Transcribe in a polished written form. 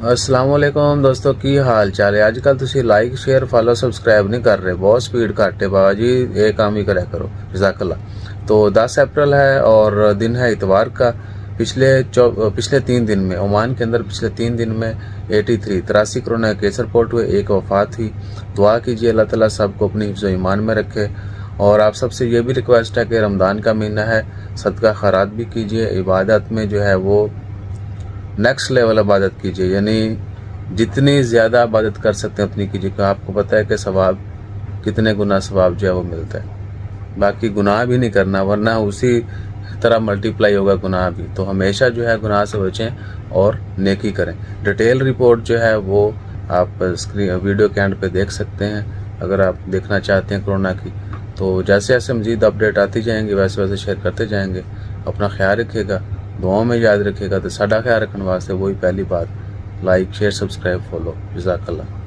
अस्सलाम वालेकुम दोस्तों, की हाल चाल है। अजकल तुसी लाइक शेयर फॉलो सब्सक्राइब नहीं कर रहे, बहुत स्पीड घट है बाबा जी, ये काम ही करा करो जज़ाकल्लाह। तो 10 अप्रैल है और दिन है इतवार का। पिछले 3 दिन में ओमान के अंदर पिछले 3 दिन में 83 कोरोना केस रिपोर्ट हुए, एक वफात हुई। दुआ कीजिए अल्लाह ताला सबको अपनी हिफ्ज़ ईमान में रखे। और आप सबसे ये भी रिक्वेस्ट है कि रमज़ान का महीना है, सदका खैरात भी कीजिए, इबादत में जो है वो नेक्स्ट लेवल इबादत कीजिए, यानी जितनी ज़्यादा इबादत कर सकते हैं उतनी कीजिए, क्योंकि आपको पता है कि सवाब कितने गुना सवाब जो है वो मिलता है। बाकी गुनाह भी नहीं करना, वरना उसी तरह मल्टीप्लाई होगा गुनाह भी। तो हमेशा जो है गुनाह से बचें और नेकी करें। डिटेल रिपोर्ट जो है वो आप वीडियो के एंड पे देख सकते हैं, अगर आप देखना चाहते हैं कोरोना की। तो जैसे जैसे मज़ीद अपडेट आती जाएंगी वैसे वैसे शेयर करते जाएंगे। अपना ख्याल रखिएगा, दुआओं में याद रखिएगा। तो साडा ख्याल रखने वास्ते वही पहली बात, लाइक शेयर सब्सक्राइब फॉलो। जज़ाकल्लाह।